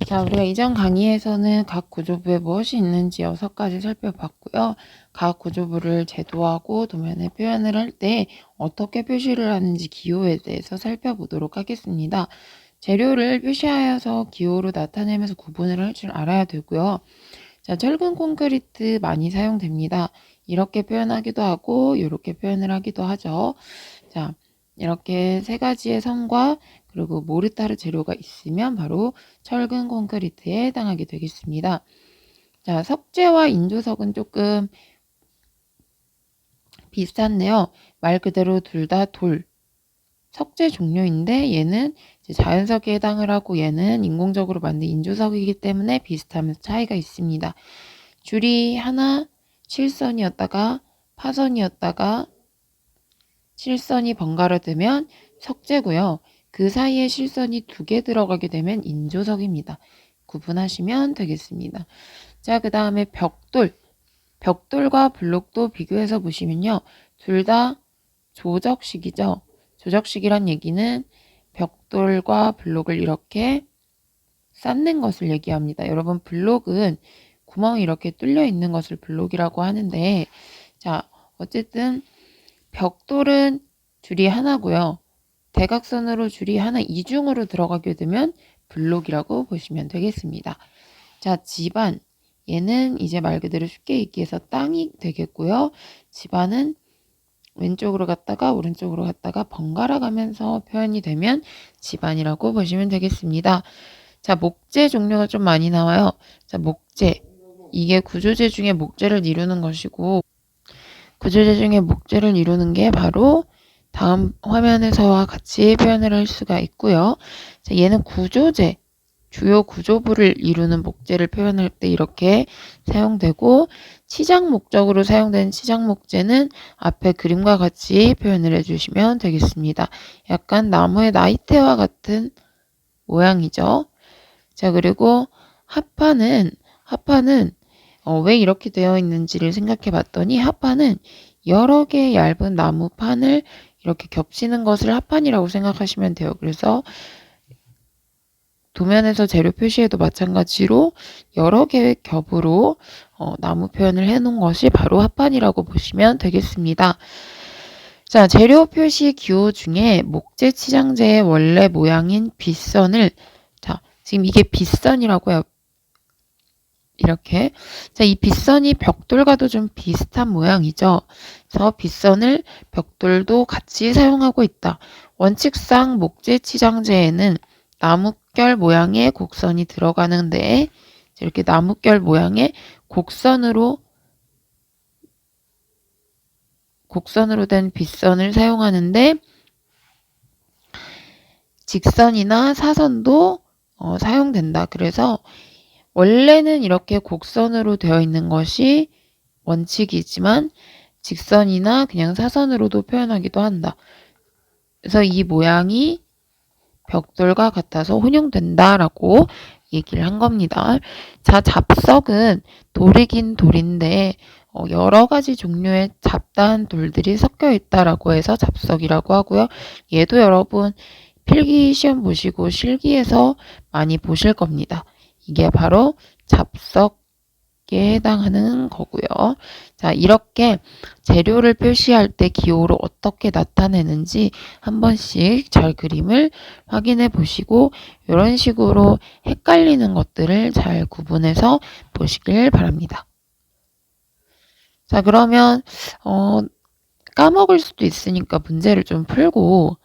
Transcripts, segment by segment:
자, 우리가 이전 강의에서는 각 구조부에 무엇이 있는지 6가지 살펴봤고요. 각 구조부를 제도하고 도면에 표현을 할 때 어떻게 표시를 하는지 기호에 대해서 살펴보도록 하겠습니다. 재료를 표시하여서 기호로 나타내면서 구분을 할 줄 알아야 되고요. 자, 철근 콘크리트 많이 사용됩니다. 이렇게 표현하기도 하고 이렇게 표현을 하기도 하죠. 자, 이렇게 3가지의 선과 그리고 모르타르 재료가 있으면 바로 철근 콘크리트에 해당하게 되겠습니다. 자, 석재와 인조석은 조금 비슷한데요. 말 그대로 둘 다 석재 종류인데 얘는 이제 자연석에 해당을 하고 얘는 인공적으로 만든 인조석이기 때문에 비슷하면서 차이가 있습니다. 줄이 하나 실선이었다가 파선이었다가 실선이 번갈아 되면 석재고요. 그 사이에 실선이 2개 들어가게 되면 인조석입니다. 구분하시면 되겠습니다. 자, 그 다음에 벽돌과 블록도 비교해서 보시면요. 둘 다 조적식이죠. 조적식이란 얘기는 벽돌과 블록을 이렇게 쌓는 것을 얘기합니다. 여러분, 블록은 구멍이 이렇게 뚫려 있는 것을 블록이라고 하는데, 자, 어쨌든 벽돌은 줄이 하나고요. 대각선으로 줄이 하나 이중으로 들어가게 되면 블록이라고 보시면 되겠습니다. 자, 집안. 얘는 이제 말 그대로 쉽게 얘기해서 땅이 되겠고요. 집안은 왼쪽으로 갔다가 오른쪽으로 갔다가 번갈아 가면서 표현이 되면 집안이라고 보시면 되겠습니다. 자, 목재 종류가 좀 많이 나와요. 자, 목재. 이게 구조재 중에 목재를 이루는 것이고, 구조재 중에 목재를 이루는 게 바로 다음 화면에서와 같이 표현을 할 수가 있고요. 자, 얘는 구조재, 주요 구조부를 이루는 목재를 표현할 때 이렇게 사용되고, 치장 목적으로 사용되는 치장 목재는 앞에 그림과 같이 표현을 해주시면 되겠습니다. 약간 나무의 나이테와 같은 모양이죠. 자, 그리고 합판은 왜 이렇게 되어 있는지를 생각해 봤더니 합판은 여러 개의 얇은 나무판을 이렇게 겹치는 것을 합판이라고 생각하시면 돼요. 그래서 도면에서 재료 표시에도 마찬가지로 여러 개의 겹으로 나무 표현을 해 놓은 것이 바로 합판이라고 보시면 되겠습니다. 자, 재료 표시 기호 중에 목재 치장재의 원래 모양인 빗선을, 자, 지금 이게 빗선이라고 해요. 이렇게. 자, 이 빗선이 벽돌과도 좀 비슷한 모양이죠. 그래서 빗선을 벽돌도 같이 사용하고 있다. 원칙상 목재 치장재에는 나뭇결 모양의 곡선이 들어가는데 이렇게 나뭇결 모양의 곡선으로 된 빗선을 사용하는데 직선이나 사선도 사용된다. 그래서 원래는 이렇게 곡선으로 되어 있는 것이 원칙이지만 직선이나 그냥 사선으로도 표현하기도 한다. 그래서 이 모양이 벽돌과 같아서 혼용된다라고 얘기를 한 겁니다. 자, 잡석은 돌이긴 돌인데 여러 가지 종류의 잡다한 돌들이 섞여 있다라고 해서 잡석이라고 하고요. 얘도 여러분 필기 시험 보시고 실기에서 많이 보실 겁니다. 이게 바로 잡석에 해당하는 거고요. 자, 이렇게 재료를 표시할 때 기호로 어떻게 나타내는지 한 번씩 잘 그림을 확인해 보시고 이런 식으로 헷갈리는 것들을 잘 구분해서 보시길 바랍니다. 자, 그러면 까먹을 수도 있으니까 문제를 좀 풀고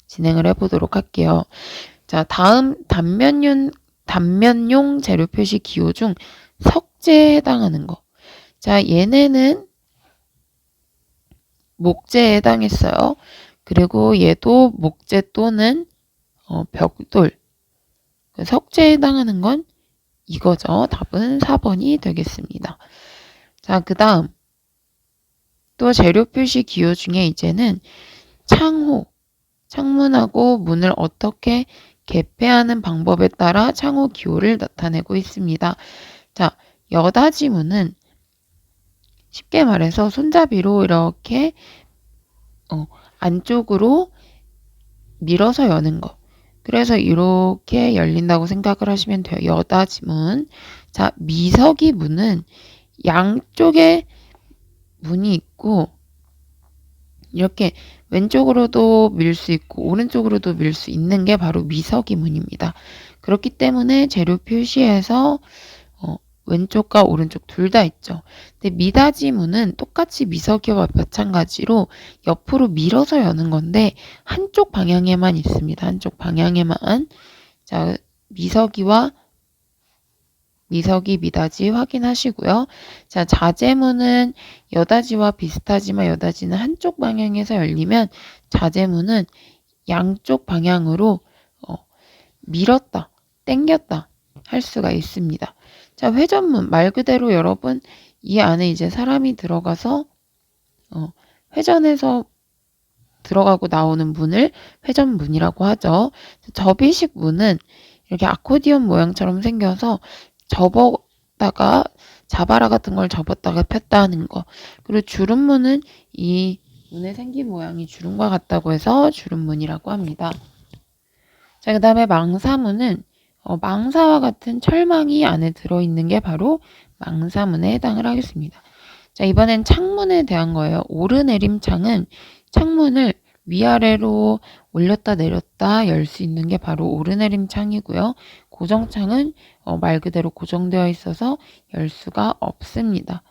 진행을 해보도록 할게요. 자, 다음 단면용 재료 표시 기호 중 석재에 해당하는 거. 자, 얘네는 목재에 해당했어요. 그리고 얘도 목재 또는 벽돌. 석재에 해당하는 건 이거죠. 답은 4번이 되겠습니다. 자, 그 다음 또 재료 표시 기호 중에 이제는 창문하고 문을 어떻게 개폐하는 방법에 따라 창호 기호를 나타내고 있습니다. 자, 여닫이문은 쉽게 말해서 손잡이로 이렇게 안쪽으로 밀어서 여는 거. 그래서 이렇게 열린다고 생각을 하시면 돼요. 여닫이문. 자, 미석이 문은 양쪽에 문이 있고 이렇게 왼쪽으로도 밀 수 있고 오른쪽으로도 밀 수 있는 게 바로 미석이 문입니다. 그렇기 때문에 재료 표시에서 왼쪽과 오른쪽 둘 다 있죠. 근데 미닫이 문은 똑같이 미석이와 마찬가지로 옆으로 밀어서 여는 건데 한쪽 방향에만 있습니다. 한쪽 방향에만. 자, 미석이, 미닫이 확인하시고요. 자, 자재문은 여닫이와 비슷하지만 여닫이는 한쪽 방향에서 열리면 자재문은 양쪽 방향으로 밀었다, 당겼다 할 수가 있습니다. 자, 회전문 말 그대로 여러분 이 안에 이제 사람이 들어가서 회전해서 들어가고 나오는 문을 회전문이라고 하죠. 접이식 문은 이렇게 아코디언 모양처럼 생겨서 접었다가 자바라 같은 걸 접었다가 폈다 하는 거. 그리고 주름문은 이 문의 생긴 모양이 주름과 같다고 해서 주름문이라고 합니다. 자, 그 다음에 망사문은 망사와 같은 철망이 안에 들어있는 게 바로 망사문에 해당을 하겠습니다. 자, 이번엔 창문에 대한 거예요. 오르내림 창은 창문을 위아래로 올렸다 내렸다 열 수 있는 게 바로 오르내림 창이고요. 고정창은 말 그대로 고정되어 있어서 열 수가 없습니다.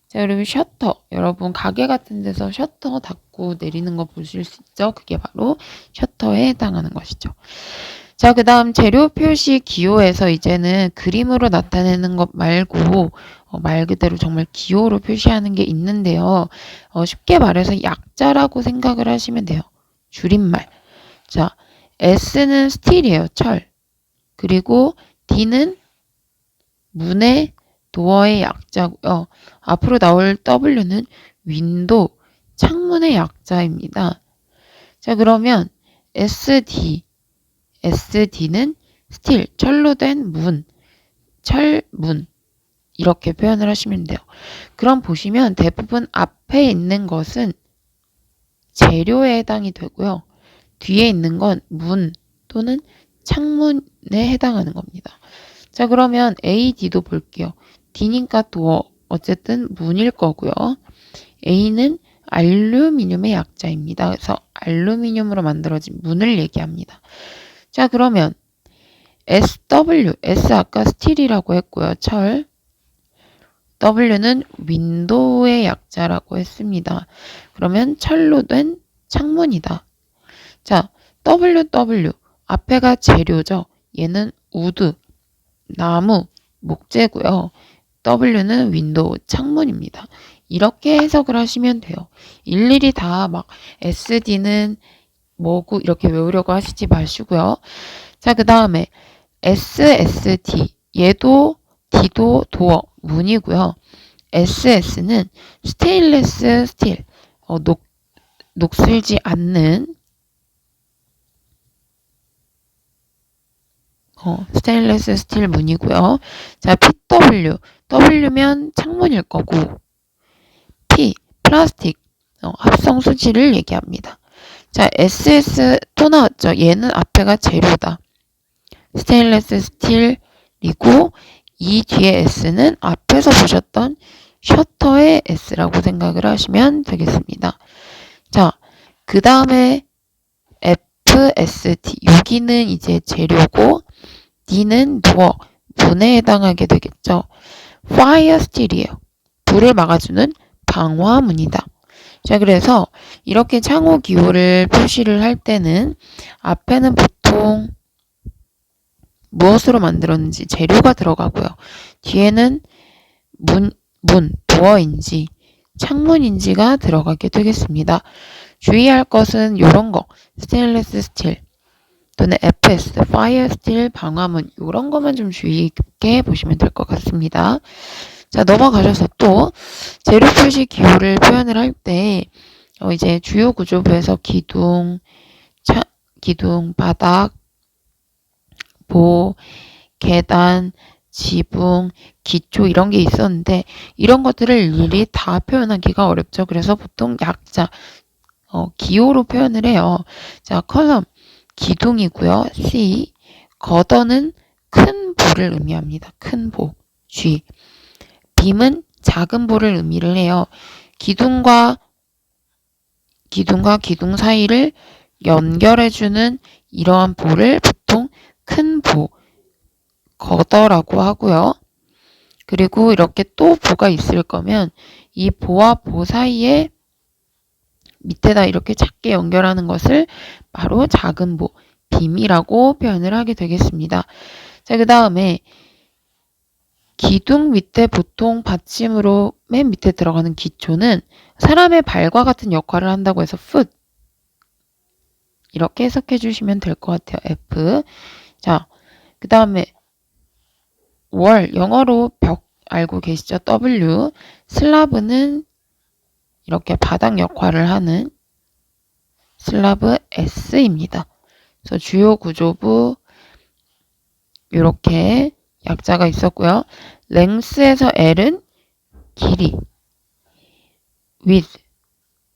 자, 그리고 셔터. 여러분 가게 같은 데서 셔터 닫고 내리는 거 보실 수 있죠? 그게 바로 셔터에 해당하는 것이죠. 자, 그 다음 재료 표시 기호에서 이제는 그림으로 나타내는 것 말고 말 그대로 정말 기호로 표시하는 게 있는데요. 쉽게 말해서 약자라고 생각을 하시면 돼요. 줄임말. 자, S는 스틸이에요. 철. 그리고 D는 문의 도어의 약자고요. 앞으로 나올 W는 윈도우, 창문의 약자입니다. 자, 그러면 SD는 스틸, 철로 된 문, 철문 이렇게 표현을 하시면 돼요. 그럼 보시면 대부분 앞에 있는 것은 재료에 해당이 되고요. 뒤에 있는 건 문 또는 창문에 해당하는 겁니다. 자, 그러면 A, D도 볼게요. D니까 도어, 어쨌든 문일 거고요. A는 알루미늄의 약자입니다. 그래서 알루미늄으로 만들어진 문을 얘기합니다. 자, 그러면 SW, S 아까 스틸이라고 했고요. 철. W는 윈도우의 약자라고 했습니다. 그러면 철로 된 창문이다. 자, WW, 앞에가 재료죠. 얘는 우드, 나무, 목재고요. W는 윈도우, 창문입니다. 이렇게 해석을 하시면 돼요. 일일이 다 막 SD는 뭐고 이렇게 외우려고 하시지 마시고요. 자, 그 다음에 SSD, 얘도 D도 도어, 문이고요. SS는 스테인리스 스틸, 녹슬지 않는 스테인리스 스틸 문이고요. 자, PW, W면 창문일 거고 P, 플라스틱, 합성 수지를 얘기합니다. 자, SS 또 나왔죠. 얘는 앞에가 재료다. 스테인리스 스틸이고 이 뒤에 S는 앞에서 보셨던 셔터의 S라고 생각을 하시면 되겠습니다. 자, 그 다음에 FST, 여기는 이제 재료고 D는 도어, 문에 해당하게 되겠죠. Fire Steel이에요. 불을 막아주는 방화문이다. 자, 그래서 이렇게 창호 기호를 표시를 할 때는 앞에는 보통 무엇으로 만들었는지 재료가 들어가고요. 뒤에는 도어인지 창문인지가 들어가게 되겠습니다. 주의할 것은 이런 거, 스테인리스 스틸 또는 FS, 파이어 스틸 방화문 이런 것만 좀 주의 깊게 보시면 될 것 같습니다. 자, 넘어가셔서 또 재료 표시 기호를 표현을 할 때 이제 주요 구조부에서 기둥, 바닥, 계단, 지붕, 기초 이런 게 있었는데 이런 것들을 일일이 다 표현하기가 어렵죠. 그래서 보통 약자, 기호로 표현을 해요. 자, 컬럼, 기둥이고요. C. 걷어는 큰 볼을 의미합니다. 큰 볼. G. 빔은 작은 볼을 의미를 해요. 기둥과 기둥 사이를 연결해주는 이러한 볼을 보통 큰 보, 걷어라고 하고요. 그리고 이렇게 또 보가 있을 거면 이 보와 보 사이에 밑에다 이렇게 작게 연결하는 것을 바로 작은 보, 빔이라고 표현을 하게 되겠습니다. 자, 그 다음에 기둥 밑에 보통 받침으로 맨 밑에 들어가는 기초는 사람의 발과 같은 역할을 한다고 해서 foot 이렇게 해석해 주시면 될 것 같아요. F. 자, 그 다음에 월, 영어로 벽 알고 계시죠? W. 슬라브는 이렇게 바닥 역할을 하는 슬라브 S입니다. 그래서 주요 구조부 이렇게 약자가 있었고요. length에서 L은 길이, width,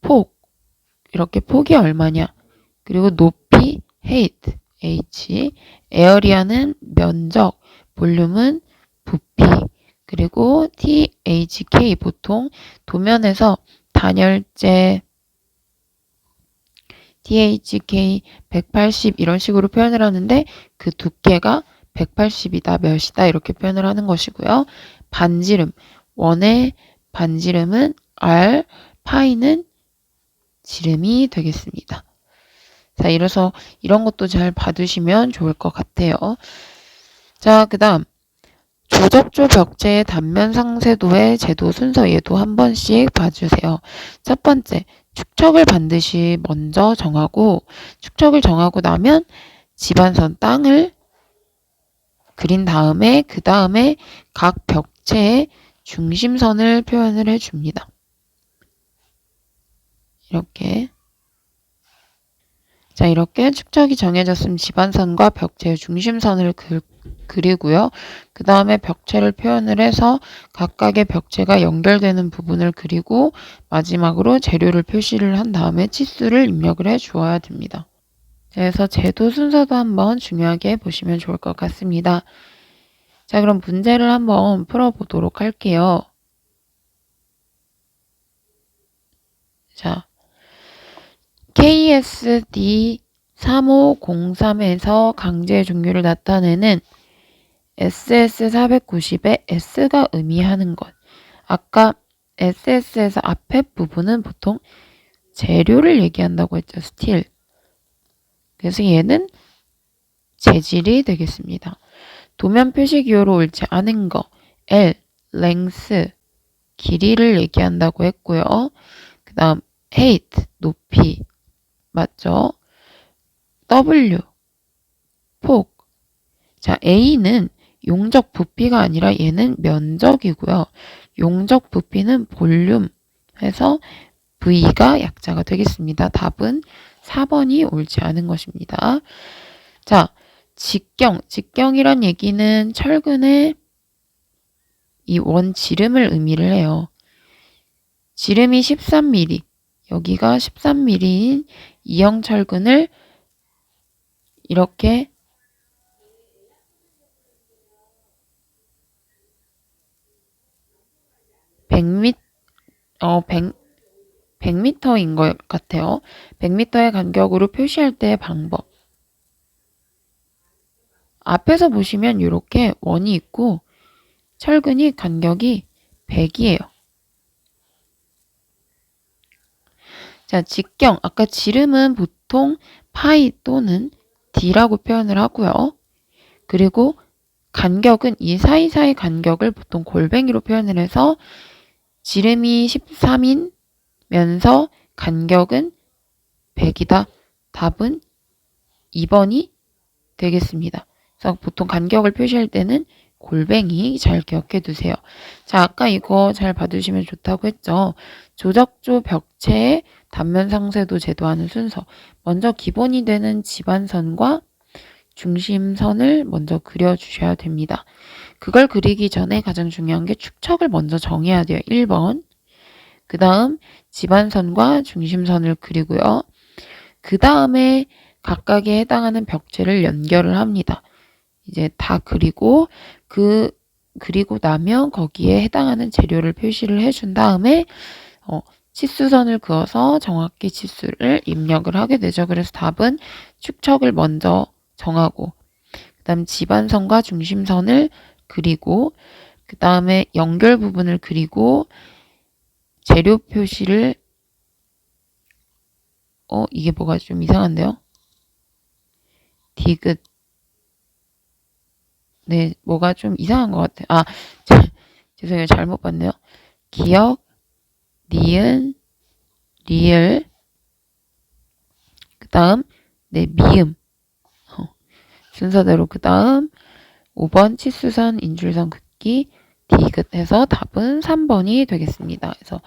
폭, 이렇게 폭이 얼마냐. 그리고 높이, height, H, area는 면적, 볼륨은 부피, 그리고 THK 보통 도면에서 단열재, THK 180 이런 식으로 표현을 하는데 그 두께가 180이다, 몇이다 이렇게 표현을 하는 것이고요. 반지름, 원의 반지름은 R, 파이는 지름이 되겠습니다. 자, 이래서 이런 것도 잘 봐두시면 좋을 것 같아요. 자, 그 다음 조적조 벽체의 단면 상세도의 제도 순서 얘도 한 번씩 봐주세요. 첫 번째, 축척을 반드시 먼저 정하고 축척을 정하고 나면 집안선 땅을 그린 다음에 그 다음에 각 벽체의 중심선을 표현을 해줍니다. 이렇게. 자, 이렇게 축척이 정해졌으면 집안선과 벽체의 중심선을 그리고요. 그 다음에 벽체를 표현을 해서 각각의 벽체가 연결되는 부분을 그리고 마지막으로 재료를 표시를 한 다음에 치수를 입력을 해 주어야 됩니다. 그래서 제도 순서도 한번 중요하게 보시면 좋을 것 같습니다. 자, 그럼 문제를 한번 풀어보도록 할게요. 자, KSD 3503에서 강제의 종류를 나타내는 SS490의 S가 의미하는 것. 아까 SS에서 앞에 부분은 보통 재료를 얘기한다고 했죠. 스틸. 그래서 얘는 재질이 되겠습니다. 도면 표시 기호로 옳지 않은 거. L, length, 길이를 얘기한다고 했고요. 그 다음 height, 높이. 맞죠? W, 폭. 자, A는 용적 부피가 아니라 얘는 면적이고요. 용적 부피는 볼륨 해서 V가 약자가 되겠습니다. 답은 4번이 옳지 않은 것입니다. 자, 직경이란 얘기는 철근의 이 원 지름을 의미를 해요. 지름이 13mm, 여기가 13mm인 이형 철근을 이렇게 100m인 것 같아요. 100m의 간격으로 표시할 때의 방법. 앞에서 보시면 이렇게 원이 있고 철근이 간격이 100이에요. 자, 직경. 아까 지름은 보통 파이 또는 D라고 표현을 하고요. 그리고 간격은 이 사이사이 간격을 보통 골뱅이로 표현을 해서 지름이 13이면서 간격은 100이다. 답은 2번이 되겠습니다. 그래서 보통 간격을 표시할 때는 골뱅이 잘 기억해 두세요. 자, 아까 이거 잘 봐두시면 좋다고 했죠. 조적조 벽체의 단면 상세도 제도하는 순서. 먼저 기본이 되는 집안선과 중심선을 먼저 그려주셔야 됩니다. 그걸 그리기 전에 가장 중요한 게 축척을 먼저 정해야 돼요. 1번. 그 다음 집안선과 중심선을 그리고요. 그 다음에 각각에 해당하는 벽체를 연결을 합니다. 이제 다 그리고 그리고 나면 거기에 해당하는 재료를 표시를 해준 다음에 치수선을 그어서 정확히 치수를 입력을 하게 되죠. 그래서 답은 축척을 먼저 정하고 그 다음 지반선과 중심선을 그리고 그 다음에 연결 부분을 그리고 재료 표시를 이게 뭐가 좀 이상한데요? 디귿 네, 뭐가 좀 이상한 것 같아요. 죄송해요. 잘못 봤네요. 기역, 니은, 리을, 그 다음, 네, 미음. 순서대로 그 다음, 5번 치수선, 인줄선 긋기, 디귿 해서 답은 3번이 되겠습니다. 그래서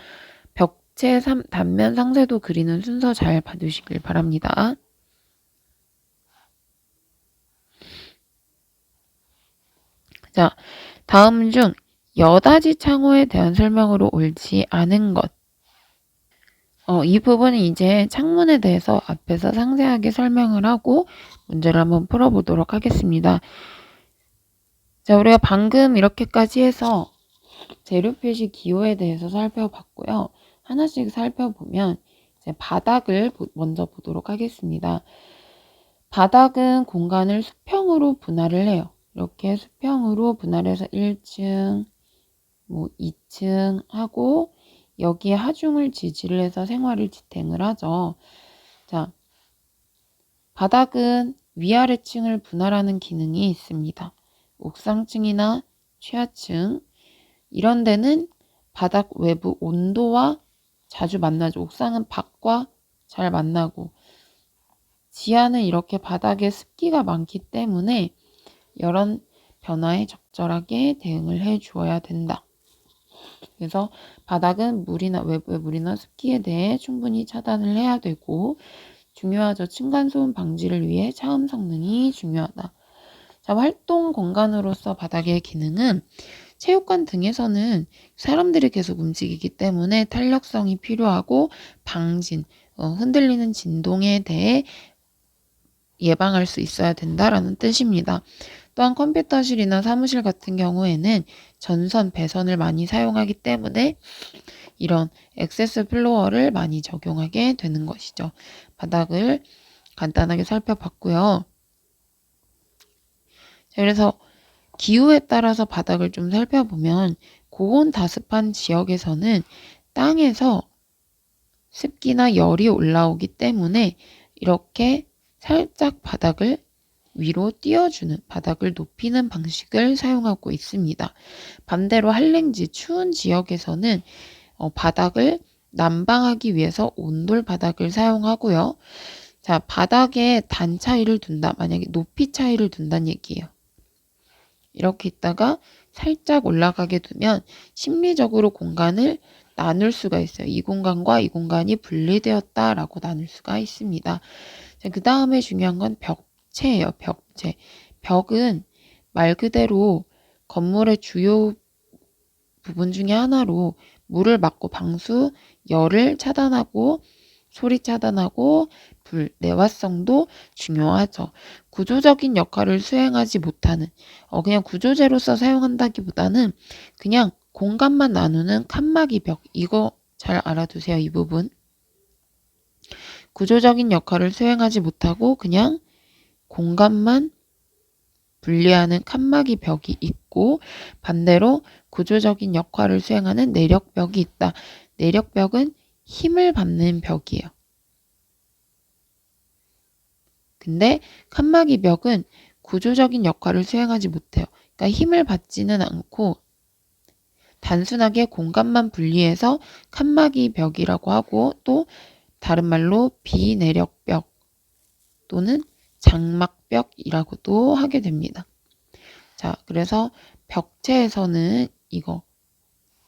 벽체 단면 상세도 그리는 순서 잘 봐두시길 바랍니다. 자, 다음 중 여닫이 창호에 대한 설명으로 옳지 않은 것. 이 부분은 이제 창문에 대해서 앞에서 상세하게 설명을 하고 문제를 한번 풀어보도록 하겠습니다. 자, 우리가 방금 이렇게까지 해서 재료 표시 기호에 대해서 살펴봤고요. 하나씩 살펴보면 이제 바닥을 먼저 보도록 하겠습니다. 바닥은 공간을 수평으로 분할을 해요. 이렇게 수평으로 분할해서 1층, 2층 하고 여기에 하중을 지지를 해서 생활을 지탱을 하죠. 자, 바닥은 위아래층을 분할하는 기능이 있습니다. 옥상층이나 취하층 이런 데는 바닥 외부 온도와 자주 만나죠. 옥상은 밖과 잘 만나고 지하는 이렇게 바닥에 습기가 많기 때문에 이런 변화에 적절하게 대응을 해 주어야 된다. 그래서 바닥은 물이나 외부의 물이나 습기에 대해 충분히 차단을 해야 되고 중요하죠. 층간소음 방지를 위해 차음 성능이 중요하다. 자, 활동 공간으로서 바닥의 기능은 체육관 등에서는 사람들이 계속 움직이기 때문에 탄력성이 필요하고 방진, 흔들리는 진동에 대해 예방할 수 있어야 된다라는 뜻입니다. 또한 컴퓨터실이나 사무실 같은 경우에는 전선, 배선을 많이 사용하기 때문에 이런 액세스 플로어를 많이 적용하게 되는 것이죠. 바닥을 간단하게 살펴봤고요. 그래서 기후에 따라서 바닥을 좀 살펴보면 고온 다습한 지역에서는 땅에서 습기나 열이 올라오기 때문에 이렇게 살짝 바닥을 위로 띄워주는, 바닥을 높이는 방식을 사용하고 있습니다. 반대로 한랭지, 추운 지역에서는 바닥을 난방하기 위해서 온돌 바닥을 사용하고요. 자, 바닥에 단 차이를 둔다. 만약에 높이 차이를 둔다는 얘기예요. 이렇게 있다가 살짝 올라가게 두면 심리적으로 공간을 나눌 수가 있어요. 이 공간과 이 공간이 분리되었다라고 나눌 수가 있습니다. 그 다음에 중요한 건 벽체예요. 벽체. 벽은 말 그대로 건물의 주요 부분 중에 하나로 물을 막고 방수, 열을 차단하고 소리 차단하고 불, 내화성도 중요하죠. 구조적인 역할을 수행하지 못하는 그냥 구조재로서 사용한다기보다는 그냥 공간만 나누는 칸막이 벽 이거 잘 알아두세요. 이 부분. 구조적인 역할을 수행하지 못하고 그냥 공간만 분리하는 칸막이 벽이 있고 반대로 구조적인 역할을 수행하는 내력벽이 있다. 내력벽은 힘을 받는 벽이에요. 근데 칸막이 벽은 구조적인 역할을 수행하지 못해요. 그러니까 힘을 받지는 않고 단순하게 공간만 분리해서 칸막이 벽이라고 하고 또 다른 말로 비내력벽 또는 장막벽이라고도 하게 됩니다. 자, 그래서 벽체에서는 이거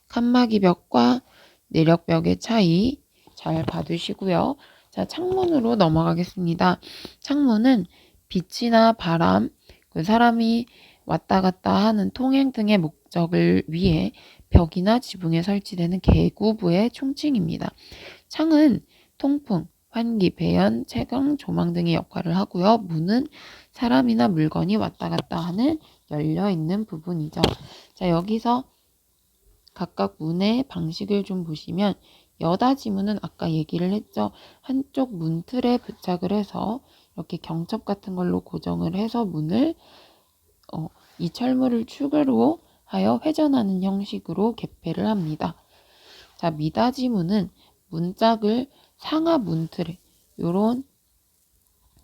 칸막이 벽과 내력벽의 차이 잘 봐두시고요. 자, 창문으로 넘어가겠습니다. 창문은 빛이나 바람, 사람이 왔다 갔다 하는 통행 등의 목적을 위해 벽이나 지붕에 설치되는 개구부의 총칭입니다. 창은 통풍, 환기, 배연, 채광, 조망 등의 역할을 하고요. 문은 사람이나 물건이 왔다 갔다 하는 열려 있는 부분이죠. 자, 여기서 각각 문의 방식을 좀 보시면 여닫이문은 아까 얘기를 했죠. 한쪽 문틀에 부착을 해서 이렇게 경첩 같은 걸로 고정을 해서 문을 이 철문을 축으로 하여 회전하는 형식으로 개폐를 합니다. 자, 미닫이문은 문짝을 상하 문틀에 요런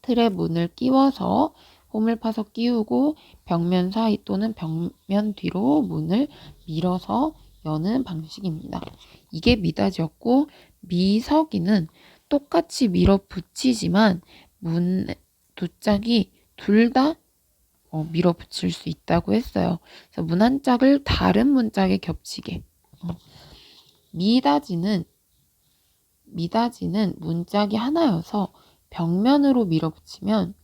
틀에 문을 끼워서 홈을 파서 끼우고 벽면 사이 또는 벽면 뒤로 문을 밀어서 여는 방식입니다. 이게 미닫이였고, 미석이는 똑같이 밀어붙이지만 문 두 짝이 둘 다 밀어붙일 수 있다고 했어요. 그래서 문 한 짝을 다른 문짝에 겹치게. 미닫이는 문짝이 하나여서 벽면으로 밀어붙이면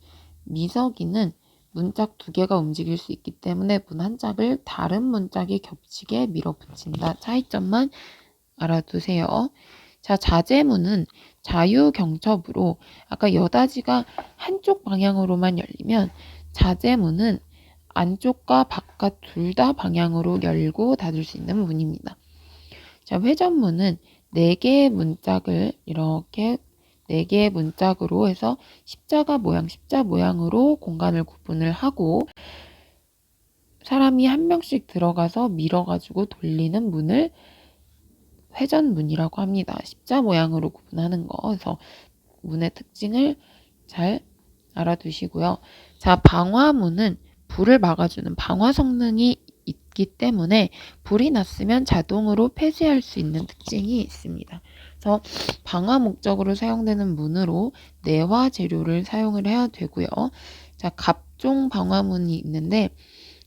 미석이는 문짝 두 개가 움직일 수 있기 때문에 문 한 짝을 다른 문짝에 겹치게 밀어붙인다. 차이점만 알아두세요. 자, 자재문은 자유경첩으로 아까 여닫이가 한쪽 방향으로만 열리면 자재문은 안쪽과 바깥 둘 다 방향으로 열고 닫을 수 있는 문입니다. 자, 회전문은 4개의 문짝을 이렇게 4개의 문짝으로 해서 십자 모양으로 공간을 구분을 하고 사람이 한 명씩 들어가서 밀어가지고 돌리는 문을 회전문이라고 합니다. 십자 모양으로 구분하는 거. 그래서 문의 특징을 잘 알아두시고요. 자, 방화문은 불을 막아주는 방화 성능이 있기 때문에 불이 났으면 자동으로 폐쇄할 수 있는 특징이 있습니다. 그래서 방화 목적으로 사용되는 문으로 내화 재료를 사용을 해야 되고요. 자, 갑종 방화문이 있는데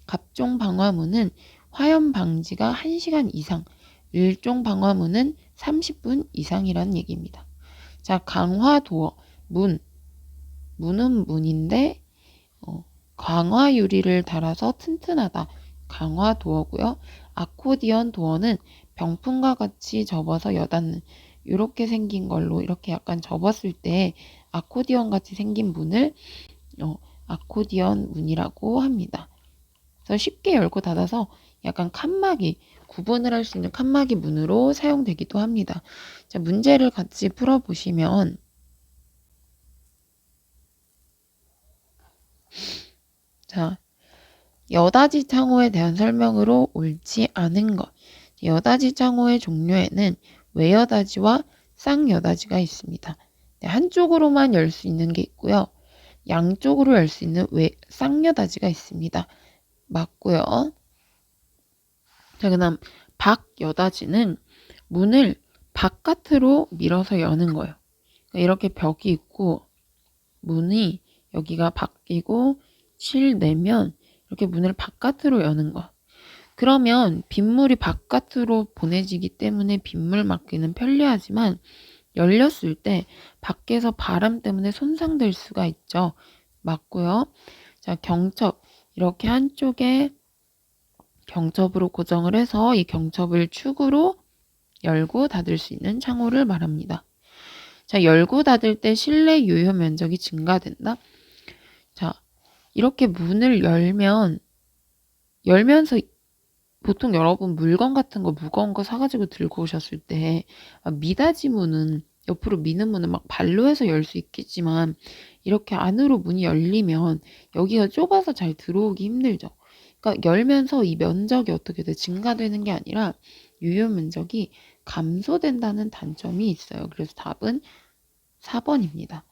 갑종 방화문은 화염 방지가 1시간 이상, 일종 방화문은 30분 이상이라는 얘기입니다. 자, 강화도어 문은 문인데 강화 유리를 달아서 튼튼하다. 강화도어고요. 아코디언 도어는 병풍과 같이 접어서 여닫는 이렇게 생긴 걸로 이렇게 약간 접었을 때 아코디언 같이 생긴 문을 아코디언 문이라고 합니다. 그래서 쉽게 열고 닫아서 약간 칸막이 구분을 할 수 있는 칸막이 문으로 사용되기도 합니다. 자, 문제를 같이 풀어보시면 자, 여닫이 창호에 대한 설명으로 옳지 않은 것. 여닫이 창호의 종류에는 외여닫이와 쌍여닫이가 있습니다. 네, 한쪽으로만 열 수 있는 게 있고요. 양쪽으로 열 수 있는 쌍여닫이가 있습니다. 맞고요. 자, 그다음 박여닫이는 문을 바깥으로 밀어서 여는 거예요. 그러니까 이렇게 벽이 있고 문이 여기가 바뀌고 실 내면 이렇게 문을 바깥으로 여는 거. 그러면 빗물이 바깥으로 보내지기 때문에 빗물 막기는 편리하지만 열렸을 때 밖에서 바람 때문에 손상될 수가 있죠. 맞고요. 자, 경첩. 이렇게 한쪽에 경첩으로 고정을 해서 이 경첩을 축으로 열고 닫을 수 있는 창호를 말합니다. 자, 열고 닫을 때 실내 유효 면적이 증가된다. 자, 이렇게 문을 열면서 보통 여러분 물건 같은 거 무거운 거 사가지고 들고 오셨을 때 미닫이 문은 옆으로 미는 문은 막 발로 해서 열 수 있겠지만 이렇게 안으로 문이 열리면 여기가 좁아서 잘 들어오기 힘들죠. 그러니까 열면서 이 면적이 어떻게 돼? 증가되는 게 아니라 유효 면적이 감소된다는 단점이 있어요. 그래서 답은 4번입니다.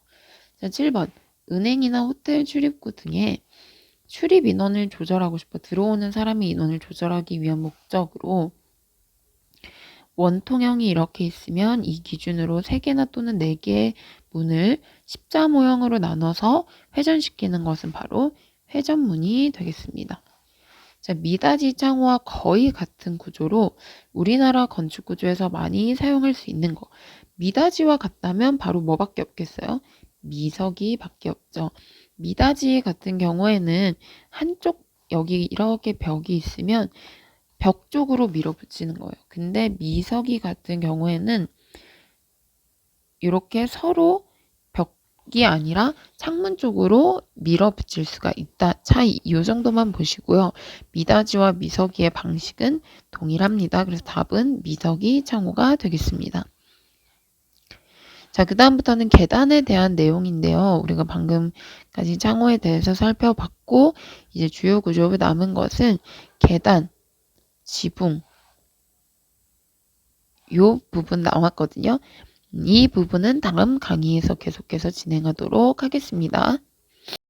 자, 7번. 은행이나 호텔 출입구 등에 출입 인원을 조절하고 싶어 들어오는 사람의 인원을 조절하기 위한 목적으로 원통형이 이렇게 있으면 이 기준으로 3개나 또는 4개의 문을 십자 모형으로 나눠서 회전시키는 것은 바로 회전문이 되겠습니다. 자, 미닫이 창호와 거의 같은 구조로 우리나라 건축 구조에서 많이 사용할 수 있는 거. 미닫이와 같다면 바로 뭐밖에 없겠어요? 미석이 밖에 없죠. 미닫이 같은 경우에는 한쪽 여기 이렇게 벽이 있으면 벽 쪽으로 밀어붙이는 거예요. 근데 미석이 같은 경우에는 이렇게 서로 이 아니라 창문 쪽으로 밀어붙일 수가 있다. 차이 이 정도만 보시고요. 미닫이와 미서기의 방식은 동일합니다. 그래서 답은 미서기 창호가 되겠습니다. 자, 그 다음부터는 계단에 대한 내용인데요. 우리가 방금까지 창호에 대해서 살펴봤고 이제 주요 구조로 남은 것은 계단, 지붕 요 부분 나왔거든요. 이 부분은 다음 강의에서 계속해서 진행하도록 하겠습니다.